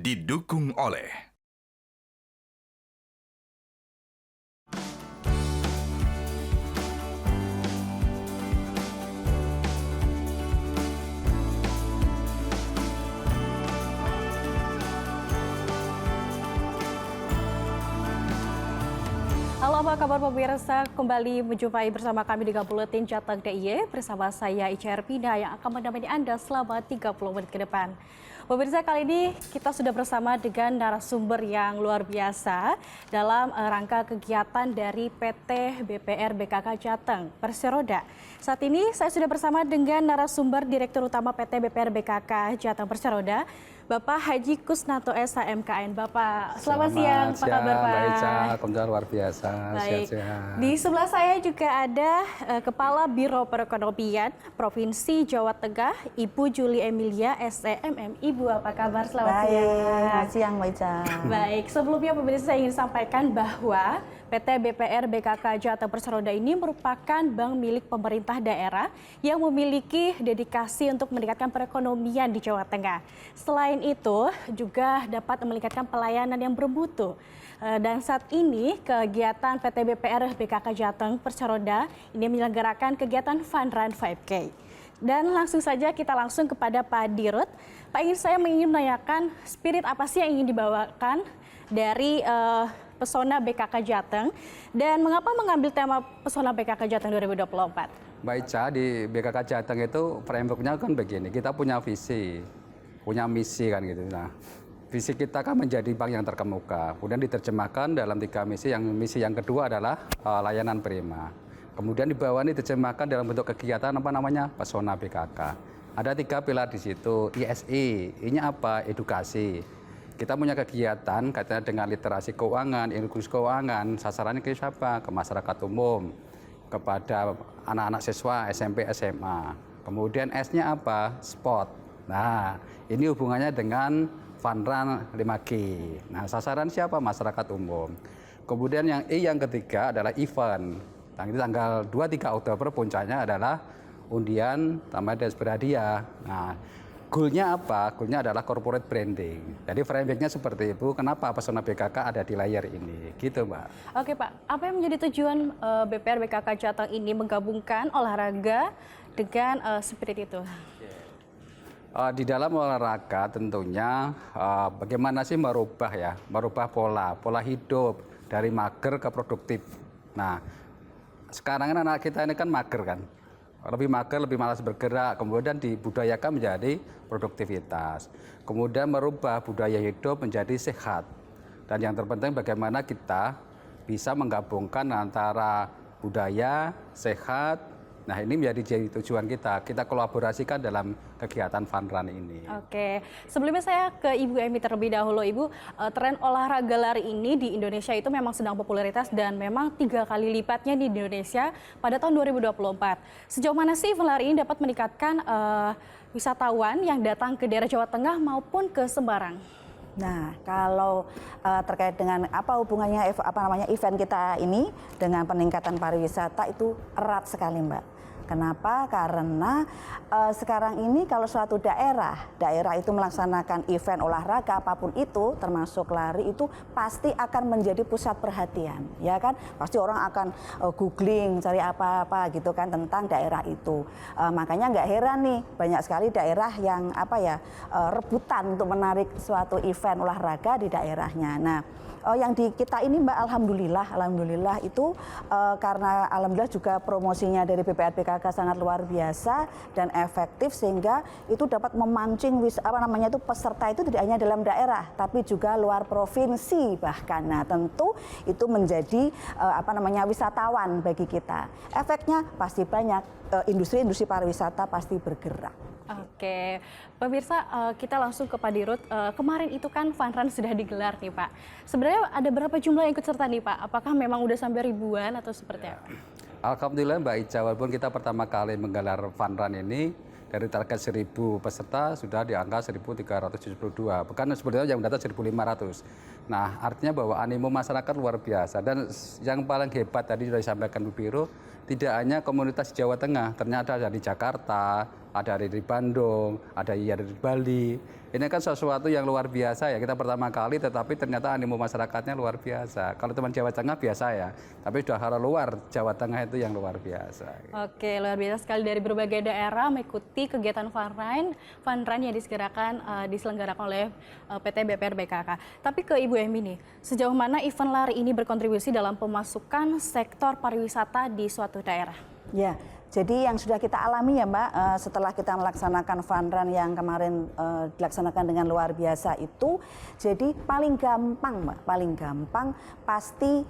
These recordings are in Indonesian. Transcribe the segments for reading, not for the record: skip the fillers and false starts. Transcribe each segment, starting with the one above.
didukung oleh Halo, apa kabar pemirsa? Kembali menjumpai bersama kami di Buletin Jateng DIY bersama saya Ica Erpina yang akan menemani Anda selama 30 menit ke depan. Pemirsa, kali ini kita sudah bersama dengan narasumber yang luar biasa dalam rangka kegiatan dari PT BPR BKK Jateng Perseroda. Saat ini saya sudah bersama dengan narasumber Direktur Utama PT BPR BKK Jateng Perseroda, Bapak Haji Kusnanto SHMKN. Bapak, selamat siang. Apa kabar, Pak? Mbak Ica, alhamdulillah luar biasa. Baik. Sehat-sehat. Di sebelah saya juga ada Kepala Biro Perekonomian Provinsi Jawa Tengah, Ibu Juli Emilia SEMM. Ibu, apa kabar? Selamat siang. Selamat siang, Mbak Ica. Baik, sebelumnya pemirsa saya ingin sampaikan bahwa PT BPR BKK Jateng Perseroda ini merupakan bank milik pemerintah daerah yang memiliki dedikasi untuk meningkatkan perekonomian di Jawa Tengah. Selain itu juga dapat meningkatkan pelayanan yang bermutu. Dan saat ini kegiatan PT BPR BKK Jateng Perseroda ini menyelenggarakan kegiatan Fun Run 5K. Dan langsung saja kita langsung kepada Pak Dirut. Pak, saya ingin menanyakan spirit apa sih yang ingin dibawakan dari Pesona BKK Jateng dan mengapa mengambil tema Pesona BKK Jateng 2024? Mbak Ica, di BKK Jateng itu frameworknya kan begini, kita punya visi, punya misi kan gitu. Nah, visi kita kan menjadi bank yang terkemuka, kemudian diterjemahkan dalam 3 misi. Misi yang kedua adalah layanan prima. Kemudian di bawah ini diterjemahkan dalam bentuk kegiatan apa namanya Pesona BKK. Ada 3 pilar di situ, ISI, ini apa? Edukasi. Kita punya kegiatan katanya dengan literasi keuangan, inklusi keuangan, sasarannya ke siapa? Ke masyarakat umum, kepada anak-anak siswa SMP, SMA. Kemudian S-nya apa? Sport. Nah, ini hubungannya dengan Fun Run 5K. Nah, sasaran siapa? Masyarakat umum. Kemudian yang E yang ketiga adalah event. Tanggal 2-3 Oktober puncaknya adalah undian tambah dan berhadiah. Nah, goalnya apa? Goalnya adalah corporate branding. Jadi framingnya seperti itu. Kenapa Pesona BKK ada di layar ini? Gitu, Mbak. Oke, Pak. Apa yang menjadi tujuan BPR BKK Jateng ini menggabungkan olahraga dengan spirit itu? Di dalam olahraga tentunya bagaimana sih merubah pola hidup dari mager ke produktif. Nah, sekarang kan anak kita ini kan mager kan. Lebih mager, lebih malas bergerak, kemudian dibudayakan menjadi produktivitas. Kemudian merubah budaya hidup menjadi sehat. Dan yang terpenting bagaimana kita bisa menggabungkan antara budaya, sehat. Nah, ini menjadi tujuan kita. Kita kolaborasikan dalam kegiatan Fun Run ini. Oke, sebelumnya saya ke Ibu Emi terlebih dahulu. Ibu, tren olahraga lari ini di Indonesia itu memang sedang popularitas dan memang 3 kali lipatnya di Indonesia pada tahun 2024. Sejauh mana sih event lari ini dapat meningkatkan wisatawan yang datang ke daerah Jawa Tengah maupun ke Semarang? Nah, kalau terkait dengan apa hubungannya event kita ini dengan peningkatan pariwisata itu erat sekali, Mbak. Kenapa? Karena sekarang ini kalau suatu daerah itu melaksanakan event olahraga apapun itu, termasuk lari, itu pasti akan menjadi pusat perhatian, ya kan? Pasti orang akan googling, cari apa-apa gitu kan tentang daerah itu. Makanya nggak heran nih banyak sekali daerah yang rebutan untuk menarik suatu event olahraga di daerahnya. Nah, yang di kita ini, Mbak, alhamdulillah itu karena alhamdulillah juga promosinya dari BPR BKK sangat luar biasa dan efektif sehingga itu dapat memancing peserta itu tidak hanya dalam daerah tapi juga luar provinsi bahkan. Nah, tentu itu menjadi wisatawan bagi kita. Efeknya pasti banyak, industri pariwisata pasti bergerak. Oke, pemirsa, kita langsung ke Pak Dirut. Kemarin itu kan Fun Run sudah digelar nih, Pak. Sebenarnya ada berapa jumlah yang ikut serta nih, Pak? Apakah memang udah sampai ribuan atau seperti apa? Alhamdulillah, Mbak Ica, walaupun kita pertama kali menggelar Fun Run ini dari target 1.000 peserta sudah di angka 1.372. Bahkan sebetulnya yang data 1.500. Nah, artinya bahwa animo masyarakat luar biasa. Dan yang paling hebat tadi sudah disampaikan Bu Biro, tidak hanya komunitas Jawa Tengah, ternyata ada di Jakarta, ada di Bandung, ada di Bali. Ini kan sesuatu yang luar biasa ya. Kita pertama kali, tetapi ternyata animo masyarakatnya luar biasa. Kalau teman Jawa Tengah biasa ya, tapi sudah hal luar Jawa Tengah itu yang luar biasa. Oke, luar biasa sekali dari berbagai daerah mengikuti kegiatan fun run yang diselenggarakan oleh PT BPR BKK. Tapi ke Ibu Emi nih, sejauh mana event lari ini berkontribusi dalam pemasukan sektor pariwisata di suatu daerah? Ya, jadi yang sudah kita alami ya Mbak, setelah kita melaksanakan fun run yang kemarin dilaksanakan dengan luar biasa itu, jadi paling gampang Mbak, paling gampang pasti,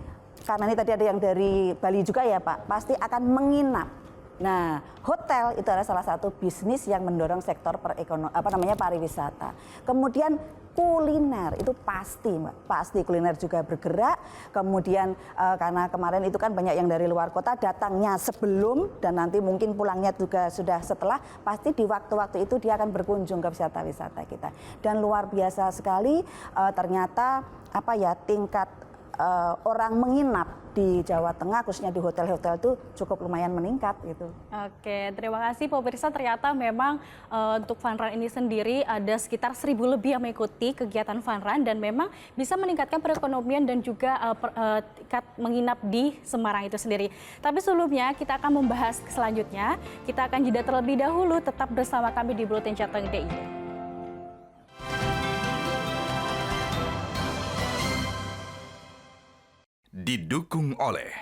karena ini tadi ada yang dari Bali juga ya Pak, pasti akan menginap. Nah, hotel itu adalah salah satu bisnis yang mendorong sektor pariwisata. Kemudian kuliner itu pasti, Mbak, pasti kuliner juga bergerak. Kemudian karena kemarin itu kan banyak yang dari luar kota datangnya sebelum dan nanti mungkin pulangnya juga sudah setelah, pasti di waktu-waktu itu dia akan berkunjung ke wisata-wisata kita. Dan luar biasa sekali ternyata tingkat orang menginap di Jawa Tengah, khususnya di hotel-hotel itu cukup lumayan meningkat gitu. Oke, terima kasih pemirsa. Ternyata memang untuk fun run ini sendiri ada sekitar 1.000 lebih yang mengikuti kegiatan fun run dan memang bisa meningkatkan perekonomian dan juga tingkat menginap di Semarang itu sendiri. Tapi sebelumnya kita akan membahas selanjutnya. Kita akan jeda terlebih dahulu. Tetap bersama kami di Buletin Jateng DIY. Didukung oleh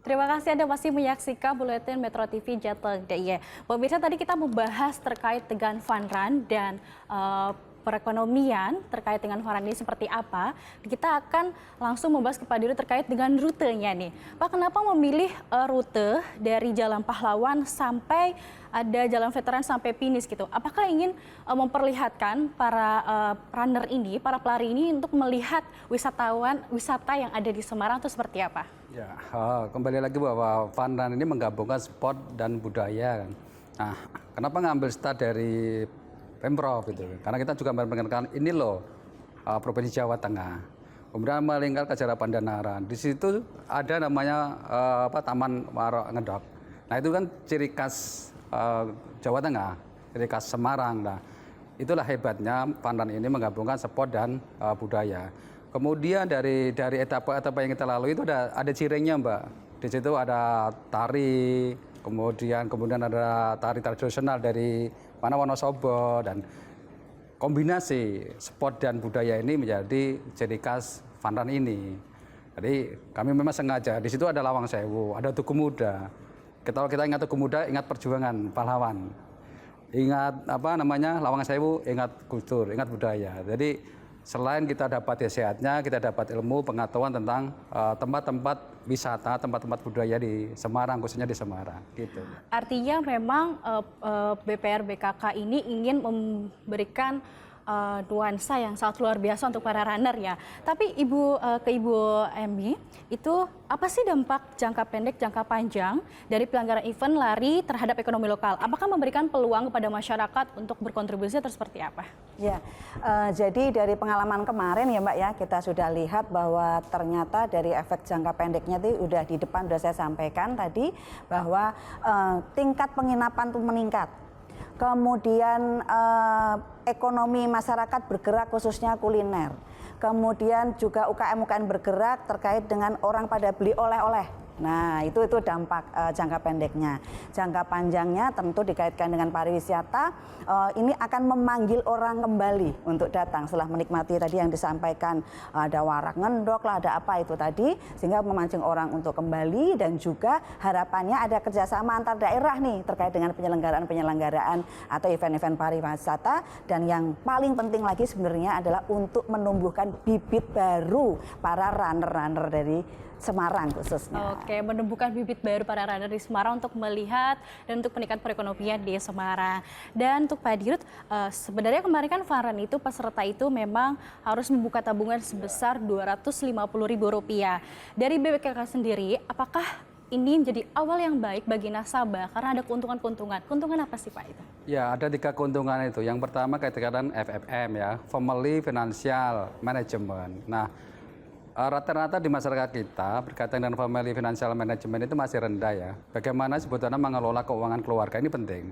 Terima kasih Anda masih menyaksikan Buletin Metro TV Jateng DIY. Pemirsa, tadi kita membahas terkait dengan fun run dan perekonomian terkait dengan fun run ini seperti apa. Kita akan langsung membahas kepada Dirut terkait dengan rutenya nih. Pak, kenapa memilih rute dari Jalan Pahlawan sampai ada Jalan Veteran sampai finish gitu? Apakah ingin memperlihatkan para runner ini, para pelari ini untuk melihat wisata yang ada di Semarang itu seperti apa? Ya, kembali lagi bahwa fun run ini menggabungkan sport dan budaya. Nah, kenapa ngambil start dari Pemprov itu? Karena kita juga memperkenalkan ini loh Provinsi Jawa Tengah. Kemudian melingkar ke Jalan Pandanaran. Di situ ada namanya Taman Warok Ngedok. Nah, itu kan ciri khas Jawa Tengah, ciri khas Semarang. Nah, itulah hebatnya fun run ini menggabungkan sport dan budaya. Kemudian dari etapa-etapa yang kita lalui itu ada cirengnya Mbak. Di situ ada tari, kemudian ada tari tradisional dari Wonosobo, dan kombinasi sport dan budaya ini menjadi ciri khas fun run ini. Jadi kami memang sengaja, di situ ada Lawang Sewu, ada Tugu Muda. Kalau kita ingat Tugu Muda, ingat perjuangan pahlawan. Ingat Lawang Sewu, ingat kultur, ingat budaya. Jadi selain kita dapat sehatnya, kita dapat ilmu pengetahuan tentang tempat-tempat wisata, tempat-tempat budaya di Semarang, khususnya di Semarang. Gitu. Artinya memang BPR BKK ini ingin memberikan nuansa yang sangat luar biasa untuk para runner ya. Tapi Ibu Emi, itu apa sih dampak jangka pendek, jangka panjang dari pelanggaran event lari terhadap ekonomi lokal? Apakah memberikan peluang kepada masyarakat untuk berkontribusi atau seperti apa? Ya, jadi dari pengalaman kemarin ya Mbak ya, kita sudah lihat bahwa ternyata dari efek jangka pendeknya itu udah di depan sudah saya sampaikan tadi bahwa tingkat penginapan itu meningkat. Kemudian ekonomi masyarakat bergerak khususnya kuliner. Kemudian juga UKM-UKM bergerak terkait dengan orang pada beli oleh-oleh. Nah, itu dampak jangka pendeknya. Jangka panjangnya tentu dikaitkan dengan pariwisata, ini akan memanggil orang kembali untuk datang setelah menikmati tadi yang disampaikan, ada warak ngendok lah, ada apa itu tadi, sehingga memancing orang untuk kembali, dan juga harapannya ada kerjasama antar daerah nih terkait dengan penyelenggaraan atau event-event pariwisata, dan yang paling penting lagi sebenarnya adalah untuk menumbuhkan bibit baru para runner-runner dari Semarang khususnya. Oke, menumbuhkan bibit baru para runner di Semarang untuk melihat dan untuk meningkatkan perekonomian di Semarang. Dan untuk Pak Dirut, sebenarnya kemarin kan fun run itu peserta itu memang harus membuka tabungan sebesar Rp250.000. Dari BPKK sendiri, apakah ini menjadi awal yang baik bagi nasabah karena ada keuntungan-keuntungan. Keuntungan apa sih Pak itu? Ya, ada 3 keuntungan itu. Yang pertama kaitan FFM ya, Family Financial Management. Nah, rata-rata di masyarakat kita berkaitan dengan Family Financial Management itu masih rendah ya. Bagaimana sebetulnya mengelola keuangan keluarga ini penting.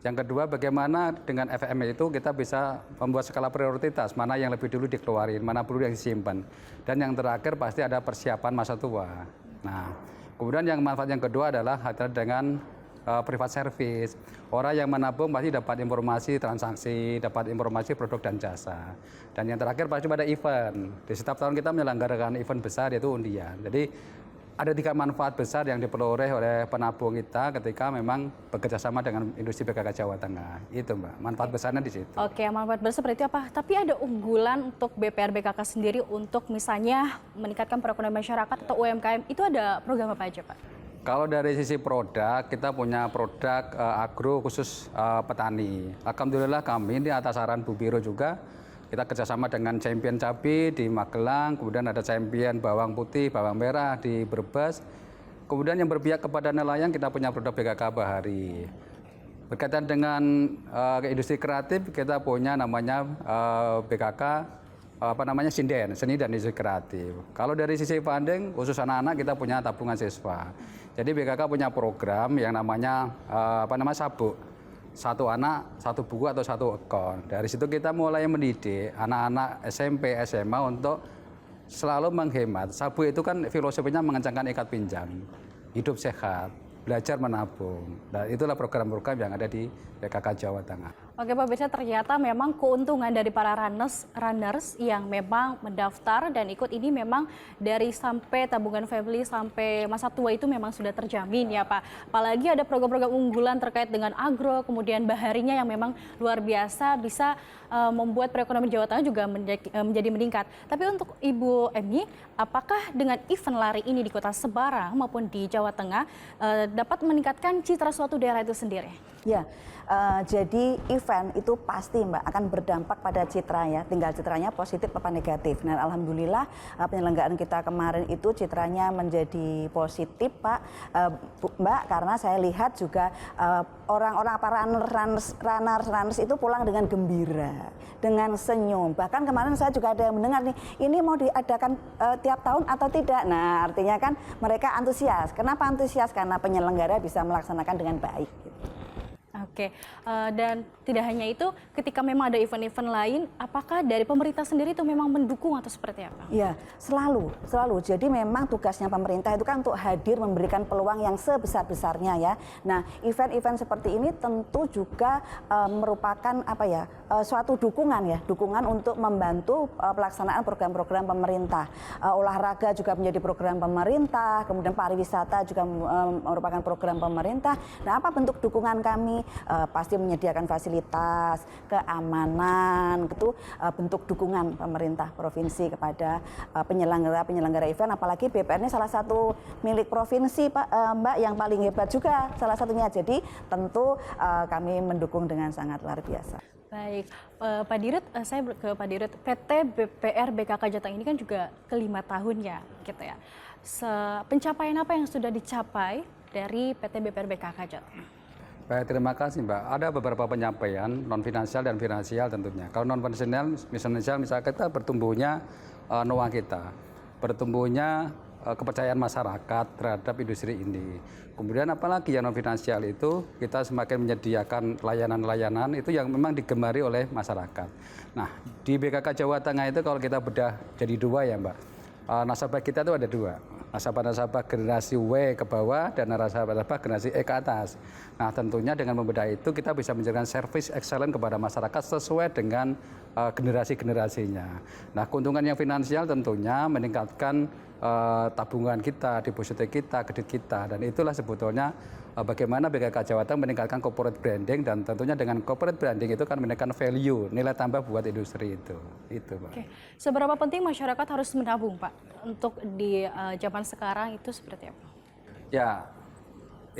Yang kedua, bagaimana dengan FFM itu kita bisa membuat skala prioritas, mana yang lebih dulu dikeluarin, mana perlu yang disimpan. Dan yang terakhir pasti ada persiapan masa tua. Nah, kemudian yang manfaat yang kedua adalah adalah dengan private service. Orang yang menabung pasti dapat informasi transaksi, dapat informasi produk dan jasa. Dan yang terakhir pasti pada event. Di setiap tahun kita menyelenggarakan event besar yaitu undian. Jadi ada 3 manfaat besar yang diperoleh oleh penabung kita ketika memang bekerja sama dengan industri BKK Jawa Tengah. Itu Mbak, manfaat besarnya di situ. Oke, manfaat besar seperti apa? Tapi ada unggulan untuk BPR BKK sendiri untuk misalnya meningkatkan perekonomian masyarakat atau UMKM, itu ada program apa aja Pak? Kalau dari sisi produk, kita punya produk agro khusus petani. Alhamdulillah kami di atas saran Bu Biro juga, kita kerjasama dengan champion cabai di Magelang, kemudian ada champion bawang putih, bawang merah di Brebes. Kemudian yang berpihak kepada nelayan, kita punya produk BKK Bahari. Berkaitan dengan industri kreatif, kita punya namanya BKK Sinden, Seni dan Industri Kreatif. Kalau dari sisi funding, khusus anak-anak kita punya tabungan siswa. Jadi BKK punya program yang namanya sabuk. 1 anak, 1 buku atau 1 akun. Dari situ kita mulai mendidik anak-anak SMP, SMA untuk selalu menghemat. Sabuk itu kan filosofinya mengencangkan ikat pinggang, hidup sehat, belajar menabung. Dan itulah program-program yang ada di BKK Jawa Tengah. Oke Pak Birsa, ternyata memang keuntungan dari para runners yang memang mendaftar dan ikut ini memang dari sampai tabungan family sampai masa tua itu memang sudah terjamin ya Pak. Apalagi ada program-program unggulan terkait dengan agro, kemudian baharinya yang memang luar biasa bisa membuat perekonomian Jawa Tengah juga menjadi meningkat. Tapi untuk Ibu Emi, apakah dengan event lari ini di Kota Semarang maupun di Jawa Tengah dapat meningkatkan citra suatu daerah itu sendiri? Ya, jadi event itu pasti Mbak akan berdampak pada citra ya, tinggal citranya positif apa negatif. Nah alhamdulillah penyelenggaraan kita kemarin itu citranya menjadi positif Pak, Mbak, karena saya lihat juga orang-orang para runners itu pulang dengan gembira, dengan senyum. Bahkan kemarin saya juga ada yang mendengar nih, ini mau diadakan tiap tahun atau tidak. Nah artinya kan mereka antusias. Kenapa antusias? Karena penyelenggara bisa melaksanakan dengan baik. Oke, dan tidak hanya itu, ketika memang ada event-event lain, apakah dari pemerintah sendiri itu memang mendukung atau seperti apa? Ya, selalu. Jadi memang tugasnya pemerintah itu kan untuk hadir memberikan peluang yang sebesar-besarnya ya. Nah, event-event seperti ini tentu juga merupakan suatu dukungan untuk membantu pelaksanaan program-program pemerintah. Olahraga juga menjadi program pemerintah, kemudian pariwisata juga merupakan program pemerintah. Nah, apa bentuk dukungan kami? Pasti menyediakan fasilitas, keamanan, itu bentuk dukungan pemerintah provinsi kepada penyelenggara event, apalagi BPR ini salah satu milik provinsi Mbak yang paling hebat juga salah satunya. Jadi tentu kami mendukung dengan sangat luar biasa. Baik, Pak Dirut, saya ke Pak Dirut. PT BPR BKK Jateng ini kan juga ke-5 tahunnya, gitu ya. Pencapaian apa yang sudah dicapai dari PT BPR BKK Jateng? Baik, terima kasih Mbak. Ada beberapa penyampaian non finansial dan finansial tentunya. Kalau non finansial misalnya kita bertumbuhnya NOA kita, bertumbuhnya kepercayaan masyarakat terhadap industri ini. Kemudian apalagi yang non finansial itu kita semakin menyediakan layanan-layanan itu yang memang digemari oleh masyarakat. Nah di BKK Jawa Tengah itu kalau kita bedah jadi 2 ya Mbak. Nasabah kita itu ada 2. Nasabah-nasabah generasi W ke bawah dan nasabah-nasabah generasi E ke atas. Nah tentunya dengan membedah itu kita bisa menjadikan service excellent kepada masyarakat sesuai dengan generasi-generasinya. Nah keuntungan yang finansial tentunya meningkatkan tabungan kita, deposito kita, kredit kita. Dan itulah sebetulnya bagaimana BKK Jawa Tengah meningkatkan corporate branding, dan tentunya dengan corporate branding itu kan meningkatkan value, nilai tambah buat industri itu. Itu Pak. Oke. Seberapa penting masyarakat harus menabung Pak untuk di zaman sekarang itu seperti apa? Ya,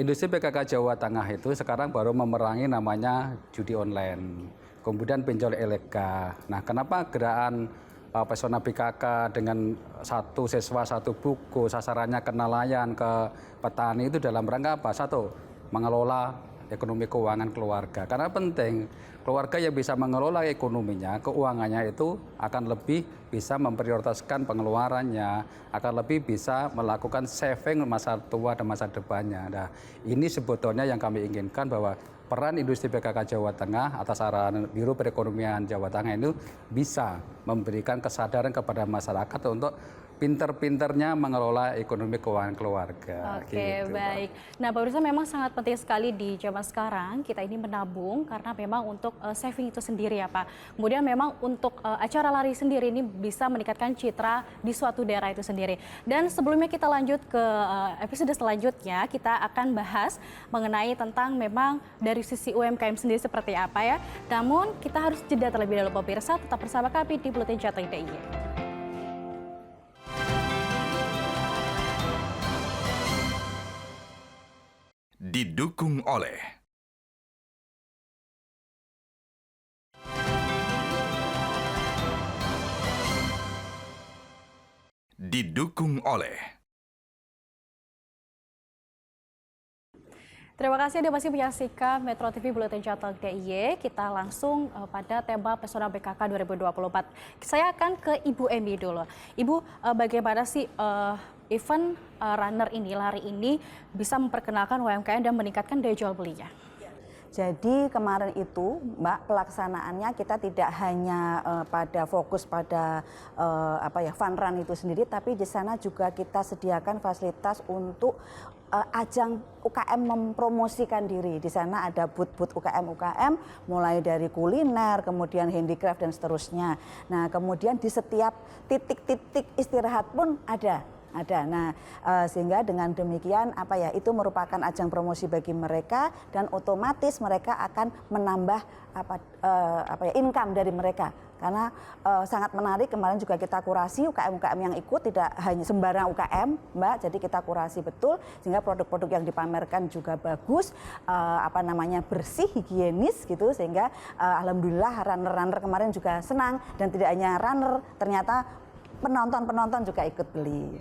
industri BKK Jawa Tengah itu sekarang baru memerangi namanya judi online, kemudian pinjol ilegal. Nah, kenapa gerakan Pesona BKK dengan satu siswa satu buku, sasarannya ke nelayan, ke petani itu dalam rangka apa? Satu, mengelola ekonomi keuangan keluarga. Karena penting keluarga yang bisa mengelola ekonominya, keuangannya itu akan lebih bisa memprioritaskan pengeluarannya, akan lebih bisa melakukan saving masa tua dan masa depannya. Nah, ini sebetulnya yang kami inginkan bahwa peran industri BKK Jawa Tengah atas arahan Biro Perekonomian Jawa Tengah itu bisa memberikan kesadaran kepada masyarakat untuk pinter-pinternya mengelola ekonomi keuangan keluarga. Oke, gitu, baik. Nah, Pak Pemirsa, memang sangat penting sekali di zaman sekarang kita ini menabung karena memang untuk saving itu sendiri ya Pak. Kemudian memang untuk acara lari sendiri ini bisa meningkatkan citra di suatu daerah itu sendiri. Dan sebelumnya kita lanjut ke episode selanjutnya, kita akan bahas mengenai tentang memang dari sisi UMKM sendiri seperti apa ya. Namun kita harus jeda terlebih dahulu Pak Pemirsa, tetap bersama kami di Buletin Jateng DIY. Didukung oleh Terima kasih Anda masih menyaksikan Metro TV Buletin Jateng DIY. Kita langsung pada tema Pesona BKK 2024. Saya akan ke Ibu Emi dulu. Ibu, bagaimana sih event runner ini, lari ini bisa memperkenalkan UMKM dan meningkatkan daya jual belinya? Jadi kemarin itu Mbak, pelaksanaannya kita tidak hanya pada fokus pada fun run itu sendiri, tapi di sana juga kita sediakan fasilitas untuk ajang UKM mempromosikan diri. Di sana ada booth-booth UKM mulai dari kuliner, kemudian handicraft dan seterusnya. Nah, kemudian di setiap titik-titik istirahat pun ada. Nah, sehingga dengan demikian itu merupakan ajang promosi bagi mereka dan otomatis mereka akan menambah income dari mereka. Karena sangat menarik, kemarin juga kita kurasi UKM-UKM yang ikut, tidak hanya sembarang UKM, Mbak. Jadi kita kurasi betul sehingga produk-produk yang dipamerkan juga bagus, bersih, higienis gitu, sehingga alhamdulillah runner-runner kemarin juga senang, dan tidak hanya runner, ternyata penonton juga ikut beli.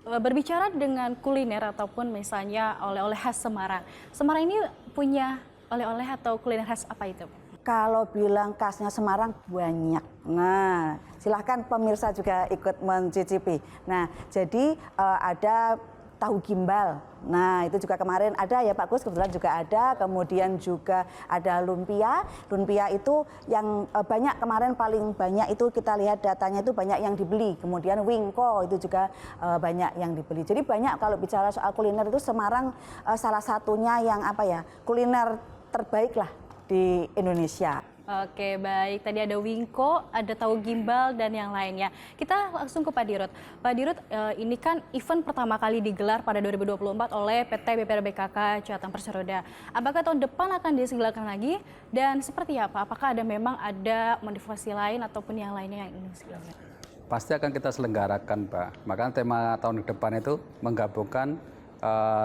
Berbicara dengan kuliner ataupun misalnya oleh-oleh khas Semarang. Semarang ini punya oleh-oleh atau kuliner khas apa itu? Kalau bilang khasnya Semarang banyak. Nah, silahkan pemirsa juga ikut mencicipi. Nah, jadi ada tahu gimbal. Nah, itu juga kemarin ada ya Pak Gus, kebetulan juga ada. Kemudian juga ada lumpia. Lumpia itu yang banyak kemarin, paling banyak itu kita lihat datanya itu banyak yang dibeli. Kemudian wingko itu juga banyak yang dibeli. Jadi banyak kalau bicara soal kuliner itu Semarang salah satunya yang kuliner terbaik lah di Indonesia. Oke, baik. Tadi ada wingko, ada tahu gimbal, dan yang lainnya. Kita langsung ke Pak Dirut. Pak Dirut, ini kan event pertama kali digelar pada 2024 oleh PT BPR BKK Jateng Perseroda. Apakah tahun depan akan diselenggarakan lagi? Dan seperti apa? Apakah memang ada modifikasi lain ataupun yang lainnya yang ingin diselenggarakan? Pasti akan kita selenggarakan, Pak. Makanya tema tahun depan itu menggabungkan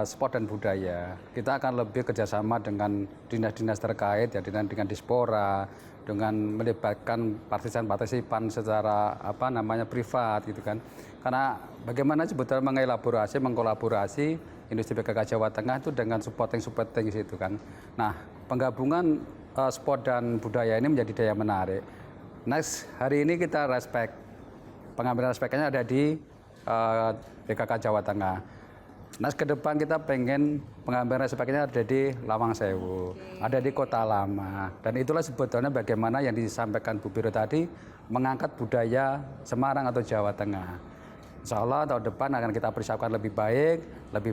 sport dan budaya. Kita akan lebih kerjasama dengan dinas-dinas terkait, ya, dengan Dispora, dengan melibatkan partisipan secara privat gitu kan. Karena bagaimana sebetulnya mengkolaborasi industri BKK Jawa Tengah itu dengan supporting itu kan. Nah, penggabungan sport dan budaya ini menjadi daya menarik. Next, hari ini kita pengambilan respeknya ada di BKK Jawa Tengah. Nah, ke depan kita pengen pengambilan respeknya ada di Lawang Sewu, ada di Kota Lama. Dan itulah sebetulnya bagaimana yang disampaikan Bu Biro tadi, mengangkat budaya Semarang atau Jawa Tengah. Insya Allah tahun depan akan kita persiapkan lebih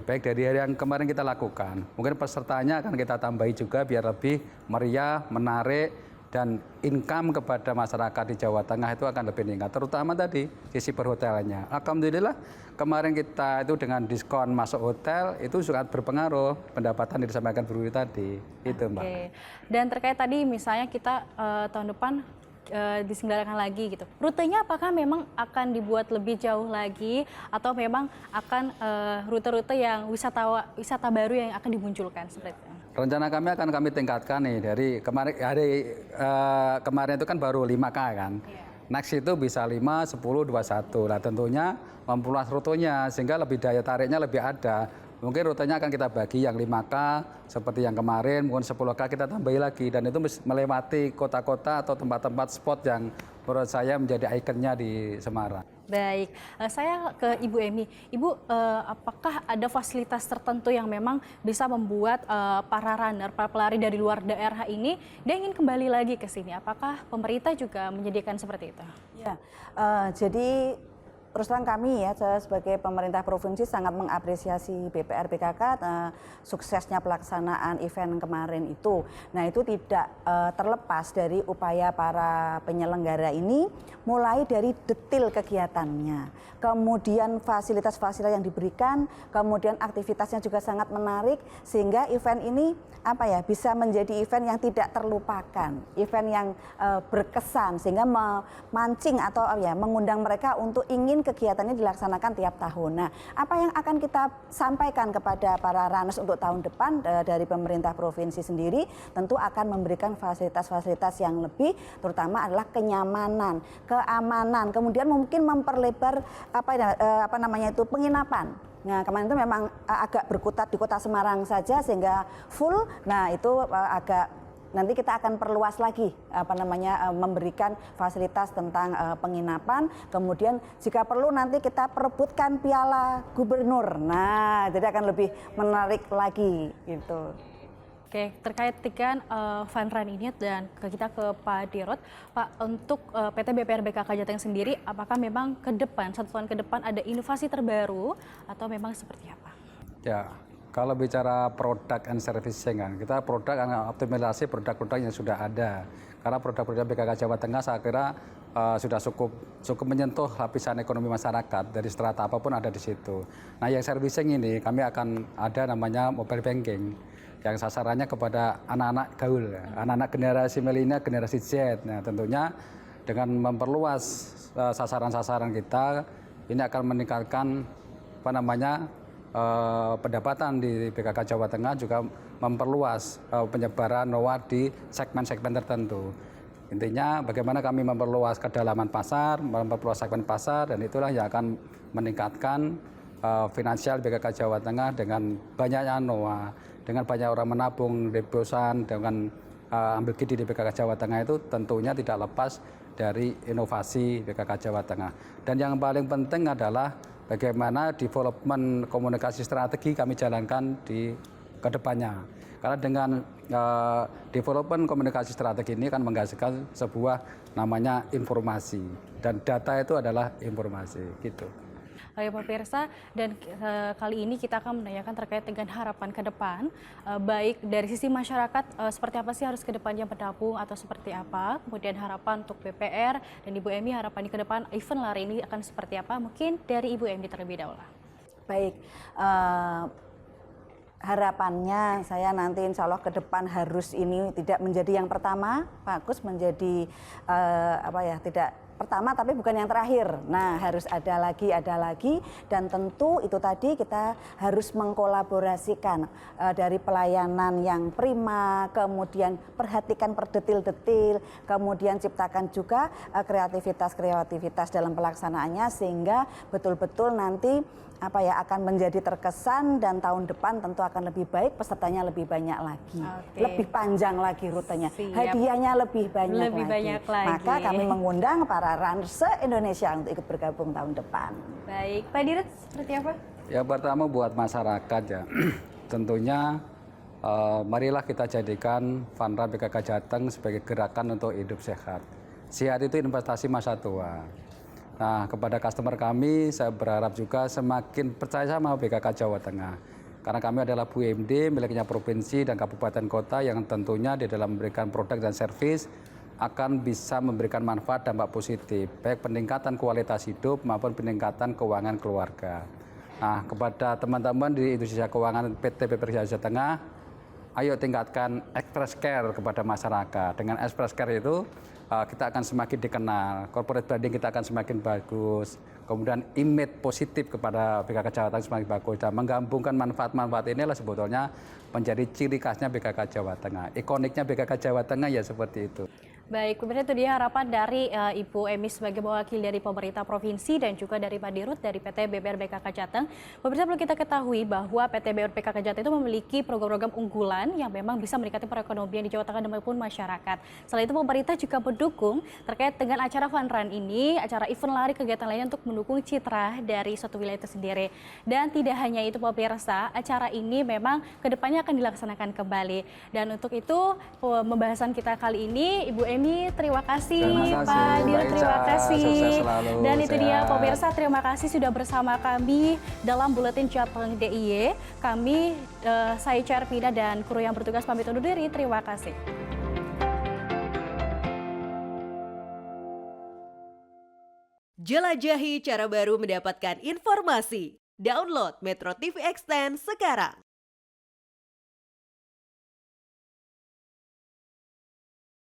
baik dari yang kemarin kita lakukan. Mungkin pesertanya akan kita tambahi juga biar lebih meriah, menarik, dan income kepada masyarakat di Jawa Tengah itu akan lebih meningkat, terutama tadi sisi perhotelannya. Alhamdulillah kemarin kita itu dengan diskon masuk hotel itu sangat berpengaruh pendapatan yang disampaikan Bu Ruri tadi. Itu Mbak. Oke. Dan terkait tadi misalnya kita tahun depan diselenggarakan lagi gitu. Rutenya apakah memang akan dibuat lebih jauh lagi atau memang akan rute-rute yang wisata baru yang akan dimunculkan seperti itu? Rencana kami akan tingkatkan nih dari kemarin itu kan baru 5K kan. Next itu bisa 5, 10, 21. Nah tentunya memperluas rutenya sehingga lebih daya tariknya lebih ada. Mungkin rutenya akan kita bagi yang 5K seperti yang kemarin, mungkin 10K kita tambahi lagi. Dan itu melewati kota-kota atau tempat-tempat spot yang menurut saya menjadi ikonnya di Semarang. Baik, saya ke Ibu Emi. Ibu, apakah ada fasilitas tertentu yang memang bisa membuat para runner, para pelari dari luar daerah ini, dia ingin kembali lagi ke sini? Apakah pemerintah juga menyediakan seperti itu? Ya, jadi terus terang kami ya sebagai pemerintah provinsi sangat mengapresiasi BPR BKK suksesnya pelaksanaan event kemarin itu. Nah itu tidak terlepas dari upaya para penyelenggara ini mulai dari detail kegiatannya, kemudian fasilitas-fasilitas yang diberikan, kemudian aktivitasnya juga sangat menarik sehingga event ini bisa menjadi event yang tidak terlupakan, event yang berkesan sehingga memancing atau mengundang mereka untuk ingin kegiatannya dilaksanakan tiap tahun. Nah, apa yang akan kita sampaikan kepada para runners untuk tahun depan dari pemerintah provinsi sendiri tentu akan memberikan fasilitas-fasilitas yang lebih, terutama adalah kenyamanan, keamanan, kemudian mungkin memperlebar penginapan. Nah, kemarin itu memang agak berkutat di Kota Semarang saja sehingga full. Nah, itu agak nanti kita akan perluas lagi memberikan fasilitas tentang penginapan, kemudian jika perlu nanti kita perebutkan piala gubernur. Nah, jadi akan lebih menarik lagi gitu. Oke, terkait dengan fun run ini dan kita ke Pak Dirot, Pak, untuk PT BPR BKK Jateng sendiri, apakah memang ke depan, 1 tahun ke depan ada inovasi terbaru atau memang seperti apa? Ya, kalau bicara produk and servicing kan, kita produk akan optimalisasi produk-produk yang sudah ada. Karena produk-produk BKK Jawa Tengah saya kira sudah cukup menyentuh lapisan ekonomi masyarakat dari strata apapun ada di situ. Nah, yang servicing ini kami akan ada namanya mobile banking yang sasarannya kepada anak-anak gaul, anak-anak generasi milenial, generasi Z. Nah, tentunya dengan memperluas sasaran-sasaran kita, ini akan meningkatkan pendapatan di BKK Jawa Tengah, juga memperluas penyebaran NOA di segmen-segmen tertentu. Intinya bagaimana kami memperluas kedalaman pasar, memperluas segmen pasar, dan itulah yang akan meningkatkan finansial BKK Jawa Tengah dengan banyaknya NOA, dengan banyak orang menabung deposan, dengan ambil gidi di BKK Jawa Tengah itu tentunya tidak lepas dari inovasi BKK Jawa Tengah. Dan yang paling penting adalah bagaimana development komunikasi strategi kami jalankan di kedepannya. Karena dengan development komunikasi strategi ini akan menghasilkan sebuah namanya informasi. Dan data itu adalah informasi, gitu. Baik pemirsa, dan kali ini kita akan menanyakan terkait dengan harapan ke depan, baik dari sisi masyarakat seperti apa sih harus ke depannya bergabung atau seperti apa, kemudian harapan untuk BPR dan Ibu Emi harapan ke depan event lari ini akan seperti apa, mungkin dari Ibu Emi terlebih dahulu. Baik, harapannya saya nanti insya Allah ke depan harus ini tidak menjadi yang pertama, Pak Kus, menjadi tidak pertama tapi bukan yang terakhir. Nah, harus ada lagi dan tentu itu tadi kita harus mengkolaborasikan dari pelayanan yang prima, kemudian perhatikan per detil-detil, kemudian ciptakan juga kreativitas dalam pelaksanaannya sehingga betul-betul nanti akan menjadi terkesan dan tahun depan tentu akan lebih baik, pesertanya lebih banyak lagi, lebih panjang lagi rutenya, hadiahnya lebih banyak lagi. Maka kami mengundang para runners se-Indonesia untuk ikut bergabung tahun depan. Baik, Pak Dirut seperti apa? Ya, pertama buat masyarakat ya, tentunya marilah kita jadikan Fun Run BKK Jateng sebagai gerakan untuk hidup sehat. Sehat itu investasi masa tua. Nah, kepada customer kami, saya berharap juga semakin percaya sama BKK Jawa Tengah. Karena kami adalah BUMD miliknya provinsi dan kabupaten kota yang tentunya di dalam memberikan produk dan servis akan bisa memberikan manfaat dampak positif, baik peningkatan kualitas hidup maupun peningkatan keuangan keluarga. Nah, kepada teman-teman di industri keuangan PT BPR Jawa Tengah, ayo tingkatkan express care kepada masyarakat. Dengan express care itu kita akan semakin dikenal, corporate branding kita akan semakin bagus, kemudian image positif kepada BKK Jawa Tengah semakin bagus, dan menggabungkan manfaat-manfaat inilah sebetulnya menjadi ciri khasnya BKK Jawa Tengah. Ikoniknya BKK Jawa Tengah ya seperti itu. Baik, pemirsa itu dia harapan dari Ibu Emi sebagai mewakili dari pemerintah provinsi dan juga dari Pak Dirut dari PT BPR BKK Jateng. Pemirsa perlu kita ketahui bahwa PT BPR BKK Jateng itu memiliki program-program unggulan yang memang bisa meningkatkan perekonomian di Jawa Tengah maupun masyarakat. Selain itu pemerintah juga mendukung terkait dengan acara fun run ini, acara event lari kegiatan lainnya untuk mendukung citra dari suatu wilayah itu sendiri. Dan tidak hanya itu pemirsa, acara ini memang kedepannya akan dilaksanakan kembali. Dan untuk itu pembahasan kita kali ini, Ibu Emi, terima kasih, Pak Dirut, terima kasih. Dan itu dia pemirsa, terima kasih sudah bersama kami dalam Buletin Jateng DIY. Kami, saya Cerpina dan kru yang bertugas pamit undur diri, terima kasih. Jelajahi cara baru mendapatkan informasi. Download Metro TV Extend sekarang.